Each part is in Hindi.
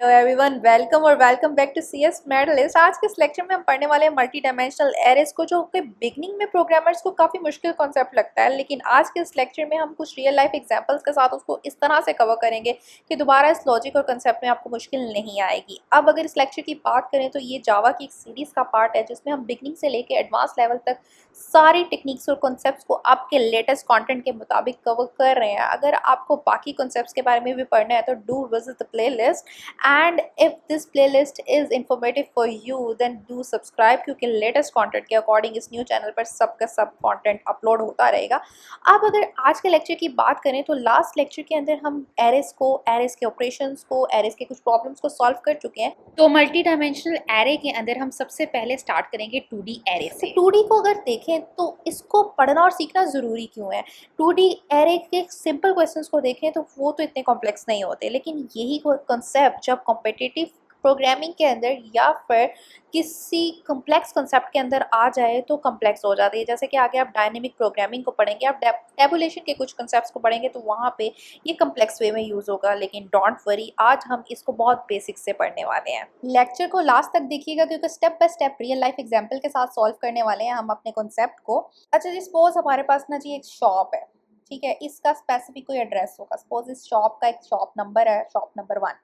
हेलो एवरीवन, वेलकम और welcome back to CS medalist. आज के इस लेक्चर में हम पढ़ने वाले हैं मल्टी डायमेंशनल एरेस को, जो कि बिगनिंग में प्रोग्रामर्स को काफ़ी मुश्किल कॉन्सेप्ट लगता है, लेकिन आज के इस लेक्चर में हम कुछ रियल लाइफ एग्जांपल्स के साथ उसको इस तरह से कवर करेंगे कि दोबारा इस लॉजिक और कंसेप्ट में आपको मुश्किल नहीं आएगी। अब अगर इस लेक्चर की बात करें तो ये जावा की एक सीरीज़ का पार्ट है जिसमें हम बिगनिंग से लेकर एडवांस लेवल तक सारी टेक्निक्स और कॉन्सेप्ट्स को आपके लेटेस्ट कंटेंट के मुताबिक कवर कर रहे हैं। अगर आपको बाकी कॉन्सेप्ट्स के बारे में भी पढ़ना है तो do visit the playlist, and if this playlist is informative for you then do subscribe, क्योंकि लेटेस्ट कंटेंट के अकॉर्डिंग इस न्यू चैनल पर सबका सब कंटेंट अपलोड होता रहेगा। अब अगर आज के लेक्चर की बात करें तो लास्ट लेक्चर के अंदर हम एरेस को, एरेस के ऑपरेशंस को, एरेस के कुछ प्रॉब्लम्स को सॉल्व कर चुके हैं। तो मल्टी डायमेंशनल एरे के अंदर हम सबसे पहले स्टार्ट करेंगे 2D एरे से। 2D को अगर देखें तो इसको पढ़ना और सीखना ज़रूरी क्यों है। 2D एरे के सिंपल क्वेश्चंस को देखें तो वो तो इतने कॉम्प्लेक्स नहीं होते, लेकिन यही कॉन्सेप्ट जब कॉम्पिटिटिव प्रोग्रामिंग के अंदर या फिर किसी कॉम्प्लेक्स कंसेप्ट के अंदर आ जाए तो कॉम्प्लेक्स हो जाती है। जैसे कि आगे आप डायनेमिक प्रोग्रामिंग को पढ़ेंगे, आप टेबुलेशन के कुछ कंसेप्ट्स को पढ़ेंगे तो वहाँ पे ये कॉम्प्लेक्स वे में यूज़ होगा, लेकिन डोंट वरी, आज हम इसको बहुत बेसिक से पढ़ने वाले हैं। लेक्चर को लास्ट तक देखिएगा क्योंकि step by step real life example के साथ सॉल्व करने वाले हैं हम अपने कॉन्सेप्ट को। अच्छा जी, सपोज हमारे पास ना जी एक शॉप है, ठीक है, इसका स्पेसिफिक कोई एड्रेस होगा। सपोज इस शॉप का एक शॉप नंबर है, शॉप नंबर 1।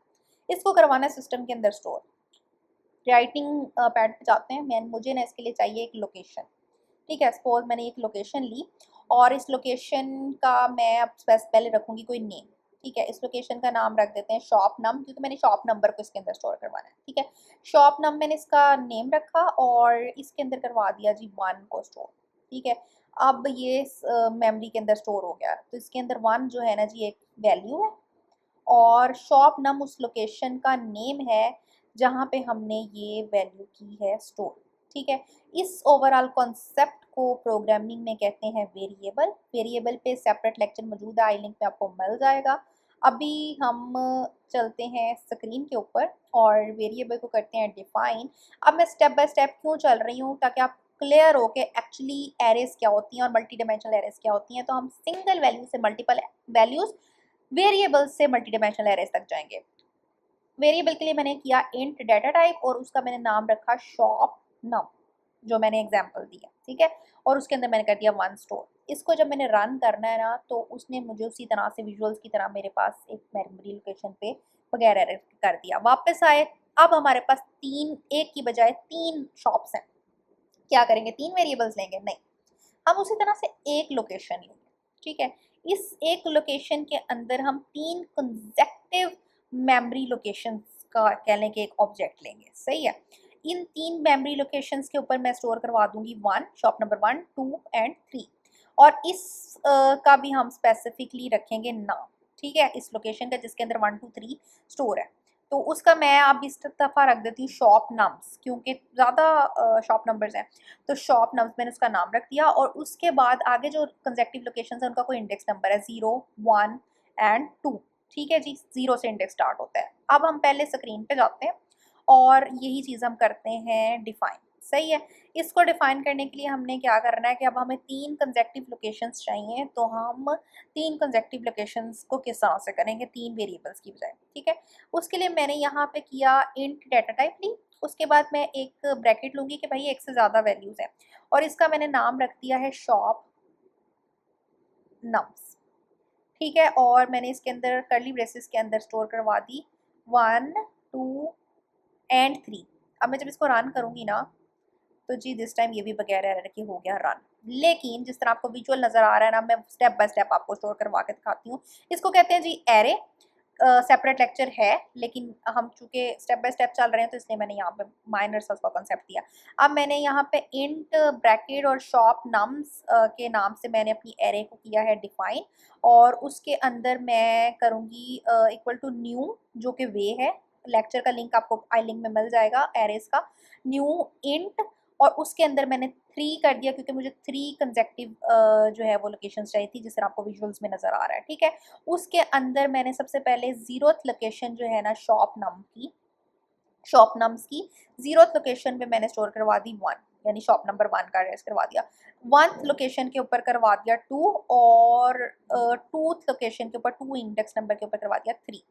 इसको करवाना है सिस्टम के अंदर स्टोर। राइटिंग पैड पे जाते हैं, मुझे ना इसके लिए चाहिए एक लोकेशन, ठीक है। सपोज मैंने एक लोकेशन ली और इस लोकेशन का मैं अब पहले रखूँगी कोई नेम, ठीक है। इस लोकेशन का नाम रख देते हैं शॉप नम, क्योंकि मैंने शॉप नंबर को इसके अंदर स्टोर करवाना है, ठीक है। शॉप नम मैंने इसका नेम रखा और इसके अंदर करवा दिया जी 1 को स्टोर, ठीक है। अब ये मेमोरी के अंदर स्टोर हो गया, तो इसके अंदर 1 जो है ना जी एक वैल्यू है और शॉप नम उस लोकेशन का नेम है जहाँ पे हमने ये वैल्यू की है स्टोर, ठीक है। इस ओवरऑल कॉन्सेप्ट को प्रोग्रामिंग में कहते हैं वेरिएबल। वेरिएबल पे सेपरेट लेक्चर मौजूद है, आई लिंक पे आपको मिल जाएगा। अभी हम चलते हैं स्क्रीन के ऊपर और वेरिएबल को करते हैं डिफाइन। अब मैं स्टेप बाय स्टेप क्यों चल रही हूँ, ताकि आप क्लियर हो के एक्चुअली एरेस क्या होती हैं और मल्टी डायमेंशनल एरेस क्या होती हैं। तो हम सिंगल वैल्यू से मल्टीपल वैल्यूज, वेरिएबल्स से मल्टी डायमेंशनल एरेस तक जाएंगे। वेरिएबल के लिए मैंने किया इंट डाटा टाइप और उसका मैंने नाम रखा शॉप नम, जो मैंने एग्जांपल दिया, ठीक है। और उसके अंदर मैंने कर दिया 1 स्टोर। इसको जब मैंने रन करना है ना तो उसने मुझे उसी तरह से विजुअल्स की तरह मेरे पास एक मेमोरी लोकेशन पे वगैरह कर दिया। वापस आए, अब हमारे पास 3, एक की बजाय 3 शॉप्स हैं। क्या करेंगे, 3 वेरिएबल्स लेंगे? नहीं, हम उसी तरह से एक लोकेशन लेंगे, ठीक है। इस एक लोकेशन के अंदर हम 3 कंसेक्टिव मेमोरी लोकेशंस का कह लें कि एक ऑब्जेक्ट लेंगे, सही है। इन 3 मेमोरी लोकेशंस के ऊपर मैं स्टोर करवा दूंगी 1, शॉप नंबर 1, 2 एंड 3, और इस का भी हम स्पेसिफिकली रखेंगे नाम, ठीक है, इस लोकेशन का जिसके अंदर 1, 2, 3 स्टोर है। तो उसका मैं अब इस दफ़ा रख देती हूँ शॉप नम्स, क्योंकि ज़्यादा शॉप नंबर्स हैं। तो शॉप नम्स मैंने उसका नाम रख दिया और उसके बाद आगे जो कंसेक्टिव लोकेशंस हैं उनका कोई इंडेक्स नंबर है, 0, 1 एंड 2, ठीक है जी। 0 से इंडेक्स स्टार्ट होता है। अब हम पहले स्क्रीन पे जाते हैं और यही चीज़ हम करते हैं डिफाइन, सही है। इसको डिफाइन करने के लिए हमने क्या करना है कि अब हमें 3 कंसेक्टिव लोकेशंस चाहिए, तो हम 3 कंसेक्टिव लोकेशंस को किस तरह से करेंगे, 3 वेरिएबल्स की बजाय, ठीक है। उसके लिए मैंने यहाँ पे किया इंट डाटा टाइप ली, उसके बाद मैं एक ब्रैकेट लूँगी कि भाई एक से ज़्यादा वैल्यूज़ हैं और इसका मैंने नाम रख दिया है शॉप नम्स, ठीक है। और मैंने इसके अंदर कर्ली ब्रेसेस के अंदर स्टोर करवा दी 1, 2 एंड 3। अब मैं जब इसको रन करूँगी ना तो जी दिस टाइम ये भी बगैर एरर के हो गया रन। लेकिन जिस तरह आपको विजुअल नज़र आ रहा है ना, मैं स्टेप बाय स्टेप आपको स्टोर करवा के दिखाती हूँ। इसको कहते हैं जी एरे। सेपरेट लेक्चर है, लेकिन हम चूँकि स्टेप बाय स्टेप चल रहे हैं तो इसलिए मैंने यहाँ पे माइनर सा उसका कॉन्सेप्ट दिया। अब मैंने यहाँ पे इंट ब्रैकेट और शॉप नम्स के नाम से मैंने अपनी एरे को किया है डिफाइन, और उसके अंदर मैं करूँगी इक्वल टू न्यू, जो कि वे है। लेक्चर का लिंक आपको आई लिंक में मिल जाएगा एरेस का। न्यू इंट और उसके अंदर मैंने 3 कर दिया क्योंकि मुझे 3 कंसेक्टिव जो है वो लोकेशंस चाहिए थी, जिस तरह आपको विजुअल्स में नज़र आ रहा है, ठीक है। उसके अंदर मैंने सबसे पहले 0th लोकेशन जो है ना शॉप नम्स की 0th लोकेशन पे मैंने स्टोर करवा दी 1, यानी शॉप नंबर 1 का एड्रेस करवा दिया। 1th लोकेशन के ऊपर करवा दिया 2 और 2th लोकेशन के ऊपर 2 इंडेक्स नंबर के ऊपर करवा दिया 3।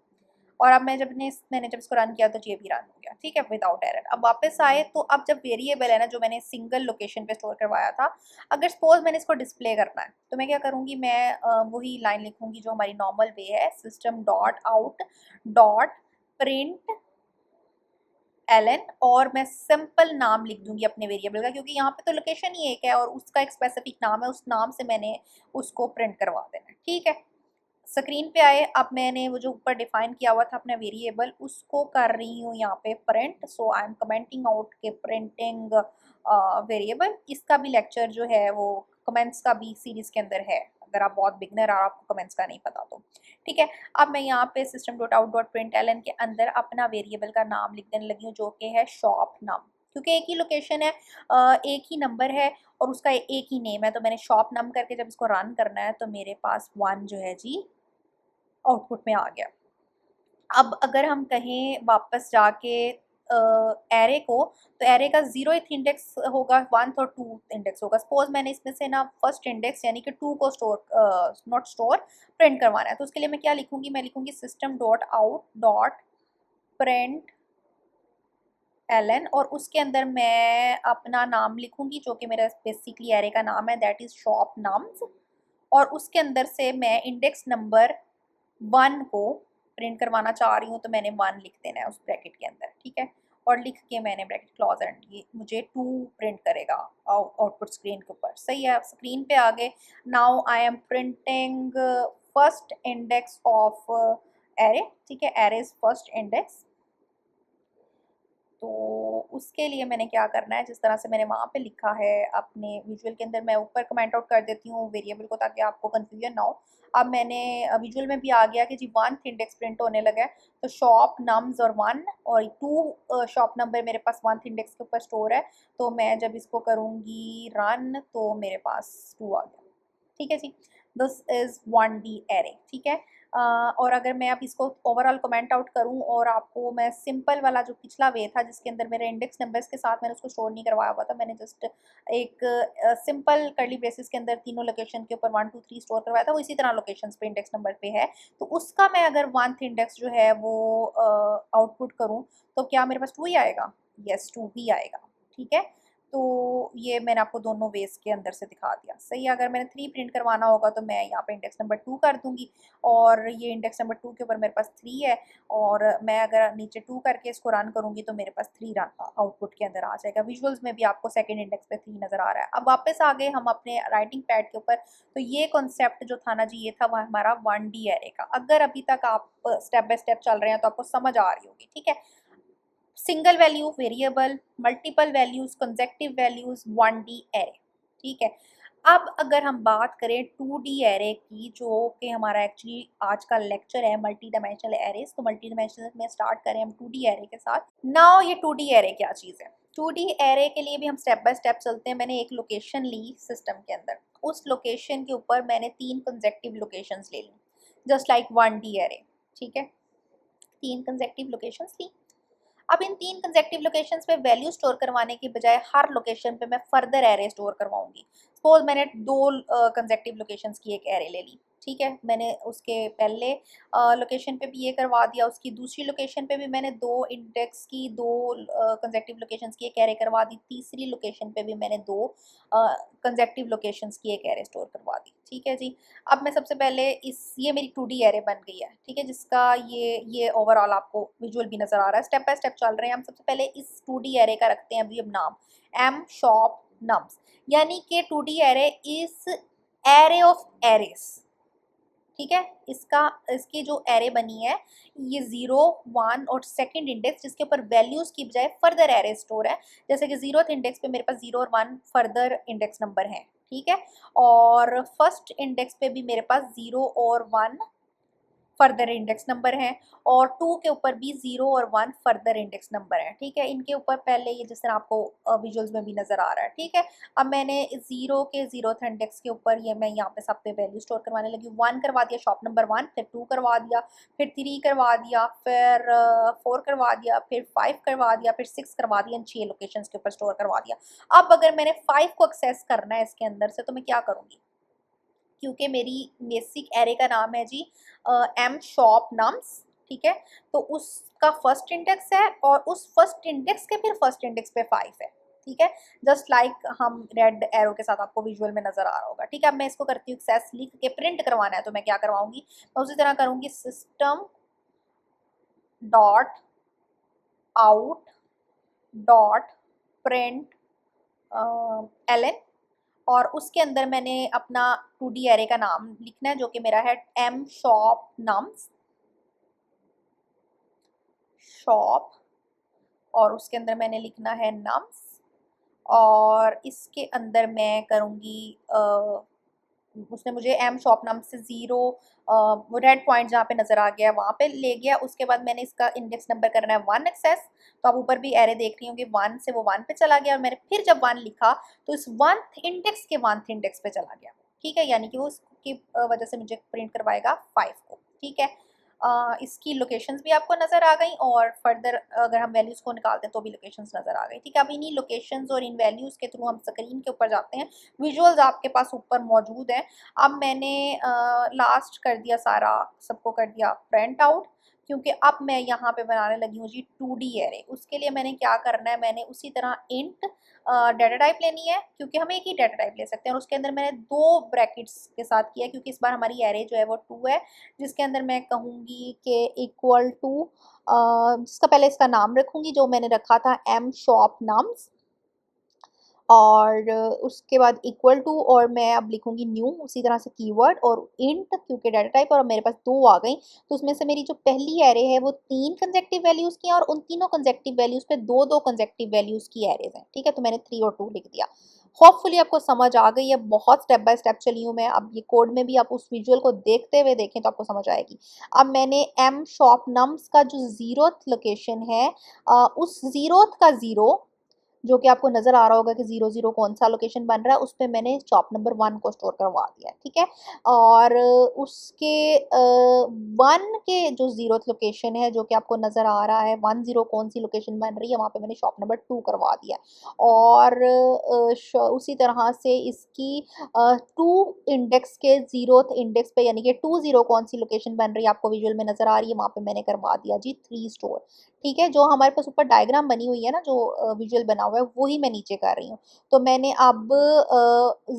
और अब मैंने जब इसको रन किया तो ये भी रन हो गया, ठीक है, विदाउट एरर। अब वापस आए तो अब जब वेरिएबल है ना जो मैंने सिंगल लोकेशन पे स्टोर करवाया था, अगर सपोज मैंने इसको डिस्प्ले करना है तो मैं क्या करूँगी, मैं वही लाइन लिखूँगी जो हमारी नॉर्मल वे है, system dot out dot print L N, और मैं सिंपल नाम लिख दूंगी अपने वेरिएबल का, क्योंकि यहाँ पे तो लोकेशन ही एक है और उसका एक स्पेसिफिक नाम है, उस नाम से मैंने उसको प्रिंट करवा देना है, ठीक है। स्क्रीन पे आए, अब मैंने वो जो ऊपर डिफाइन किया हुआ था अपना वेरिएबल उसको कर रही हूँ यहाँ पे print. So I am commenting out के प्रिंटिंग वेरिएबल। इसका भी लेक्चर जो है वो कमेंट्स का भी सीरीज के अंदर है, अगर आप बहुत बिगनर और आपको कमेंट्स का नहीं पता तो, ठीक है। अब मैं यहाँ पे system dot out dot print L N के अंदर अपना वेरिएबल का नाम लिख देने लगी हूँ जो कि है शॉप नाम, क्योंकि एक ही लोकेशन है, एक ही नंबर है और उसका एक ही नेम है, तो मैंने शॉप नम करके जब इसको रन करना है तो मेरे पास 1 जो है जी आउटपुट में आ गया। अब अगर हम कहें वापस जाके एरे को, तो एरे का 0th इंडेक्स होगा, 1th और 2th इंडेक्स होगा। सपोज मैंने इसमें से ना फर्स्ट इंडेक्स यानी कि 2 को नॉट स्टोर प्रिंट करवाना है, तो उसके लिए मैं क्या लिखूंगी, मैं लिखूंगी system dot out dot print L N, और उसके अंदर मैं अपना नाम लिखूंगी जो कि मेरा बेसिकली एरे का नाम है, दैट इज शॉप नाम्स, और उसके अंदर से मैं इंडेक्स नंबर 1 को प्रिंट करवाना चाह रही हूँ, तो मैंने 1 लिख देना है उस ब्रैकेट के अंदर, ठीक है। और लिख के मैंने ब्रैकेट क्लोज एंड, ये मुझे 2 प्रिंट करेगा आउटपुट स्क्रीन के ऊपर, सही है। स्क्रीन पे आगे, now I am printing first index of array, ठीक है, एरे इज फर्स्ट इंडेक्स। तो उसके लिए मैंने क्या करना है, जिस तरह से मैंने वहाँ पे लिखा है अपने विजुअल के अंदर, मैं ऊपर कमेंट आउट कर देती हूँ वेरिएबल को ताकि आपको कंफ्यूजन ना हो। अब मैंने विजुअल में भी आ गया कि जी 1th इंडेक्स प्रिंट होने लगा है, तो शॉप नम्स और 1 और 2 शॉप नंबर मेरे पास 1th इंडेक्स के ऊपर स्टोर है, तो मैं जब इसको करूँगी रन तो मेरे पास 2 आ गया, ठीक है जी। दिस इज़ 1D एरे, ठीक है। और अगर मैं अब इसको ओवरऑल कमेंट आउट करूं और आपको मैं सिंपल वाला जो पिछला वे था जिसके अंदर मेरे इंडेक्स नंबर्स के साथ मैंने उसको स्टोर नहीं करवाया हुआ था, मैंने जस्ट एक सिंपल कर्ली ब्रेसेस के अंदर तीनों लोकेशन के ऊपर 1 2 3 स्टोर करवाया था, वो इसी तरह लोकेशन पे इंडेक्स नंबर पे है, तो उसका मैं अगर 1th इंडेक्स जो है वो आउटपुट करूँ तो क्या मेरे पास 2 ही आएगा? यस, 2 ही आएगा, ठीक है। तो ये मैंने आपको दोनों वेज के अंदर से दिखा दिया, सही है। अगर मैंने 3 प्रिंट करवाना होगा तो मैं यहाँ पे इंडेक्स नंबर 2 कर दूंगी, और ये इंडेक्स नंबर 2 के ऊपर मेरे पास 3 है, और मैं अगर नीचे 2 करके इसको रन करूंगी तो मेरे पास 3 आउटपुट के अंदर आ जाएगा। विजुअल्स में भी आपको सेकंड इंडेक्स पे 3 नज़र आ रहा है। अब वापस आ गए हम अपने राइटिंग पैड के ऊपर, तो ये कॉन्सेप्ट जो था ना जी, ये था वह हमारा 1D एरे का। अगर अभी तक आप स्टेप बाय स्टेप चल रहे हैं तो आपको समझ आ रही होगी, ठीक है। Single value variable, multiple values, consecutive values, 1D array, ठीक है। अब अगर हम बात करें 2D एरे की, जो कि हमारा एक्चुअली आज का लेक्चर है मल्टी डायमेंशनल एरेज, तो मल्टी डायमेंशनल में स्टार्ट करें हम 2D एरे के साथ। नाउ ये 2D एरे क्या चीज़ है? 2D एरे के लिए भी हम स्टेप बाय स्टेप चलते हैं। मैंने एक लोकेशन ली सिस्टम के अंदर, उस लोकेशन के ऊपर मैंने 3 कंसेक्टिव लोकेशंस ले ली, जस्ट लाइक 1D एरे, ठीक है। 3 कंसेक्टिव लोकेशंस ली। अब इन 3 कंसेक्टिव लोकेशंस पे वैल्यू स्टोर करवाने की बजाय हर लोकेशन पे मैं फर्दर एरे स्टोर करवाऊंगी। सपोज मैंने 2 कंसेक्टिव लोकेशंस की एक एरे ले ली, ठीक है। मैंने उसके पहले लोकेशन पे भी ये करवा दिया, उसकी दूसरी लोकेशन पे भी मैंने 2 इंडेक्स की 2 कंसेक्टिव लोकेशंस की एक एरे करवा दी, तीसरी लोकेशन पे भी मैंने 2 कंसेक्टिव लोकेशंस की एक एरे स्टोर करवा दी, ठीक है जी। अब मैं सबसे पहले ये मेरी 2D एरे बन गई है, ठीक है, जिसका ये ओवरऑल आपको विजुअल भी नज़र आ रहा है। स्टेप बाय स्टेप चल रहे हैं हम। सबसे पहले इस 2D एरे का रखते हैं अभी अब नाम, एम शॉप नम्स, यानी कि 2D array is array of arrays, ठीक है। इसकी जो एरे बनी है ये 0 1 और सेकंड इंडेक्स जिसके ऊपर वैल्यूज की बजाय फर्दर एरे स्टोर है, जैसे कि 0th इंडेक्स पे मेरे पास 0 और 1 फर्दर इंडेक्स नंबर हैं, ठीक है। और फर्स्ट इंडेक्स पे भी मेरे पास 0 और 1 फर्दर इंडेक्स नंबर हैं, और 2 के ऊपर भी 0 और 1 फर्दर इंडेक्स नंबर हैं, ठीक है। इनके ऊपर पहले ये जिस तरह आपको विजुअल्स में भी नज़र आ रहा है, ठीक है। अब मैंने 0 के 0th इंडेक्स के ऊपर ये मैं यहाँ पे सब पे वैल्यू स्टोर करवाने लगी। 1 करवा दिया शॉप नंबर 1, फिर 2 करवा दिया, फिर 3 करवा दिया, फिर 4 करवा दिया, फिर 5 करवा दिया, फिर 6 करवा दिया, इन 6 लोकेशंस के ऊपर स्टोर करवा दिया। अब अगर मैंने 5 को एक्सेस करना है इसके अंदर से, तो मैं क्या करूँगी, क्योंकि मेरी बेसिक एरे का नाम है जी एम शॉप नम्स, ठीक है। तो उसका फर्स्ट इंडेक्स है और उस फर्स्ट इंडेक्स के फिर फर्स्ट इंडेक्स पे 5 है, ठीक है। जस्ट लाइक हम रेड एरो के साथ आपको विजुअल में नजर आ रहा होगा, ठीक है। अब मैं इसको करती हूँ एक्सेस लिख के प्रिंट करवाना है तो मैं क्या करवाऊंगी, मैं उसी तरह करूंगी system dot out dot print L N, और उसके अंदर मैंने अपना 2D एरे का नाम लिखना है जो कि मेरा है एम शॉप नम्स शॉप, और उसके अंदर मैंने लिखना है नम्स, और इसके अंदर मैं करूँगी उसने मुझे एम शॉप नाम से 0 रेड पॉइंट जहाँ पे नज़र आ गया वहाँ पे ले गया। उसके बाद मैंने इसका इंडेक्स नंबर करना है 1 एक्सेस, तो आप ऊपर भी एरे देख रही होंगी 1 से वो 1 पे चला गया, और मैंने फिर जब 1 लिखा तो इस 1th इंडेक्स के 1th इंडेक्स पे चला गया, ठीक है। यानी कि वो उसकी वजह से मुझे प्रिंट करवाएगा 5 को, ठीक है। इसकी लोकेशंस भी आपको नज़र आ गई, और फर्दर अगर हम वैल्यूज़ को निकालते हैं तो भी लोकेशंस नज़र आ गई, ठीक है। अब इन्हीं लोकेशंस और इन वैल्यूज़ के थ्रू हम स्क्रीन के ऊपर जाते हैं, विजुअल्स आपके पास ऊपर मौजूद हैं। अब मैंने लास्ट कर दिया सारा, सबको कर दिया प्रिंट आउट, क्योंकि अब मैं यहाँ पे बनाने लगी हूँ जी 2D एरे। उसके लिए मैंने क्या करना है, मैंने उसी तरह इंट डाटा टाइप लेनी है, क्योंकि हम एक ही डाटा टाइप ले सकते हैं, और उसके अंदर मैंने 2 ब्रैकेट्स के साथ किया, क्योंकि इस बार हमारी एरे जो है वो 2 है, जिसके अंदर मैं कहूँगी कि इक्वल टू जिसका पहले इसका नाम रखूँगी जो मैंने रखा था एम शॉप नाम्स, और उसके बाद इक्वल टू, और मैं अब लिखूंगी न्यू उसी तरह से कीवर्ड और इंट, क्योंकि डाटा टाइप, और मेरे पास 2 आ गई। तो उसमें से मेरी जो पहली एरे है वो 3 कंसेक्टिव वैल्यूज़ की है, और उन तीनों कंसेक्टिव वैल्यूज़ पे 2-2 कंसेक्टिव वैल्यूज़ की एरेज हैं, ठीक है। तो मैंने 3 और 2 लिख दिया। होपफुली आपको समझ आ गई है, बहुत स्टेप बाय स्टेप चली हूँ मैं। अब ये कोड में भी आप उस विजुअल को देखते हुए देखें तो आपको समझ आएगी। अब मैंने एम शॉप नम्स का जो 0th लोकेशन है, उस 0th का 0 जो कि आपको नज़र आ रहा होगा कि 0 0 कौन सा लोकेशन बन रहा है, उस पे मैंने शॉप नंबर 1 को स्टोर करवा दिया है, ठीक है। और उसके 1 के जो 0th लोकेशन है जो कि आपको नज़र आ रहा है 10 कौन सी लोकेशन बन रही है, वहाँ पे मैंने शॉप नंबर 2 करवा दिया। और उसी तरह से इसकी 2 इंडेक्स के 0th इंडेक्स पे, यानी कि 20 कौन सी लोकेशन बन रही है आपको विजुअल में नज़र आ रही है, वहाँ पे मैंने करवा दिया जी 3 स्टोर, ठीक है। जो हमारे पास ऊपर डायग्राम बनी हुई है ना, जो विजुअल बना हुआ है, वही मैं नीचे कर रही हूँ। तो मैंने अब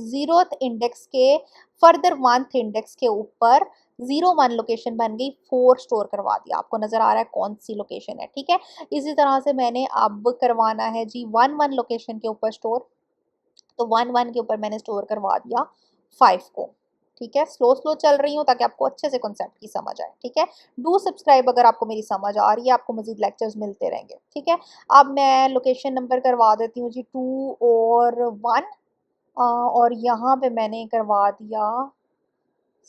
0th इंडेक्स के फर्दर 1th इंडेक्स के ऊपर 0 1 लोकेशन बन गई, 4 स्टोर करवा दिया। आपको नजर आ रहा है कौन सी लोकेशन है, ठीक है। इसी तरह से मैंने अब करवाना है जी 1 1 लोकेशन के ऊपर स्टोर, तो 1 1 के ऊपर मैंने स्टोर करवा दिया 5 को, ठीक है। स्लो स्लो चल रही हूँ ताकि आपको अच्छे से कॉन्सेप्ट की समझ आए, ठीक है। डू सब्सक्राइब अगर आपको मेरी समझ आ रही है, आपको मजीद लेक्चर्स मिलते रहेंगे, ठीक है। अब मैं लोकेशन नंबर करवा देती हूँ जी 2 और 1, और यहाँ पे मैंने करवा दिया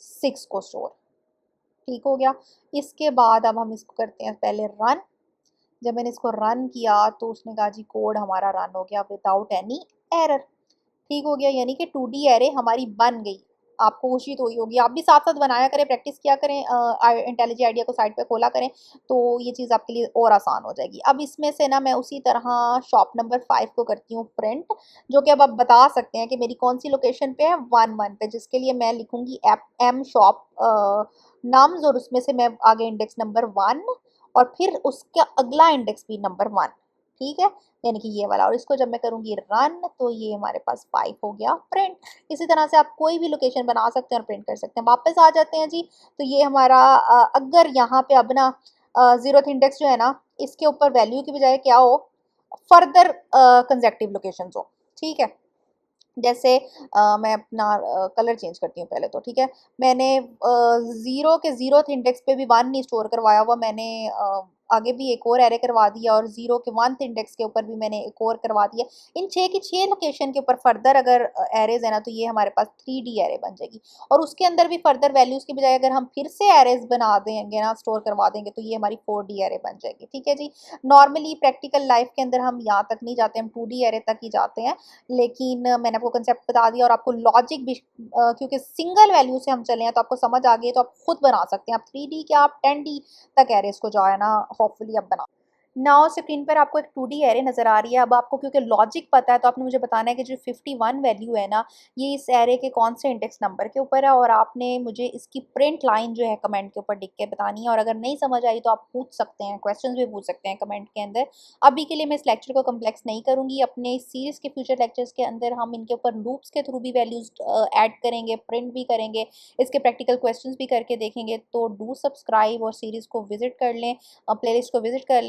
6 को स्टोर, ठीक हो गया। इसके बाद अब हम इसको करते हैं पहले रन। जब मैंने इसको रन किया तो उसने कहा जी कोड हमारा रन हो गया विदाउट एनी एरर, ठीक हो गया। यानी कि 2D एरे हमारी बन गई। आपको खुशी तो हुई होगी, आप भी साथ साथ बनाया करें, प्रैक्टिस किया करें, इंटेलिजेंट आइडिया को साइड पे खोला करें, तो ये चीज़ आपके लिए और आसान हो जाएगी। अब इसमें से ना मैं उसी तरह शॉप नंबर 5 को करती हूँ प्रिंट, जो कि अब आप बता सकते हैं कि मेरी कौन सी लोकेशन पे है, 1 1 पे, जिसके लिए मैं लिखूंगी एम शॉप नाम्स, और उसमें से मैं आगे इंडेक्स नंबर 1, और फिर उसका अगला इंडेक्स भी नंबर 1, ठीक है, यानी कि ये वाला। और इसको जब मैं करूंगी रन तो ये हमारे पास 5 हो गया प्रिंट। इसी तरह से आप कोई भी लोकेशन बना सकते हैं और प्रिंट कर सकते हैं। वापस आ जाते हैं जी, तो ये हमारा अगर यहाँ पे अब ना 0th इंडेक्स जो है ना, इसके ऊपर वैल्यू की बजाय क्या हो, फर्दर कंजेक्टिव लोकेशन हो, ठीक है। जैसे मैं अपना कलर चेंज करती हूँ पहले तो, ठीक है। मैंने 0 के 0th इंडेक्स पे भी 1 नहीं स्टोर करवाया हुआ, मैंने आगे भी एक और एरे करवा दिया, और 0 के 1th इंडेक्स के ऊपर भी मैंने एक और करवा दिया। इन 6 की 6 लोकेशन के ऊपर फर्दर अगर एरेज है ना, तो ये हमारे पास 3D एरे बन जाएगी। और उसके अंदर भी फर्दर वैल्यूज़ की बजाय अगर हम फिर से एरेज बना देंगे ना, स्टोर करवा देंगे, तो ये हमारी 4D एरे बन जाएगी, ठीक है जी। नॉर्मली प्रैक्टिकल लाइफ के अंदर हम यहाँ तक नहीं जाते, हम 2D एरे तक ही जाते हैं, लेकिन मैंने आपको कंसेप्ट बता दिया, और आपको लॉजिक भी क्योंकि सिंगल वैल्यू से हम चले हैं तो आपको समझ आ गई, तो आप खुद बना सकते हैं। आप 3D क्या, आप 10D तक एरेस को जो है ना होपफुली अब बना। नाउ स्क्रीन पर आपको एक 2D एरे नज़र आ रही है। अब आपको क्योंकि लॉजिक पता है तो आपने मुझे बताना है कि जो 51 वैल्यू है ना, ये इस एरे के कौन से इंडेक्स नंबर के ऊपर है, और आपने मुझे इसकी प्रिंट लाइन जो है कमेंट के ऊपर लिख के बतानी है। और अगर नहीं समझ आई तो आप पूछ सकते हैं, क्वेश्चंस भी पूछ सकते हैं कमेंट के अंदर। अभी के लिए मैं इस लेक्चर को कम्प्लेक्स नहीं करूँगी, अपने इस सीरीज़ के फ्यूचर लेक्चर्स के अंदर हम इनके ऊपर लूप्स के थ्रू भी वैल्यूज़ ऐड करेंगे, प्रिंट भी करेंगे, इसके प्रैक्टिकल क्वेश्चंस भी करके देखेंगे। तो डू सब्सक्राइब और सीरीज़ को विज़िट कर लें, प्लेलिस्ट को विज़िट कर लें।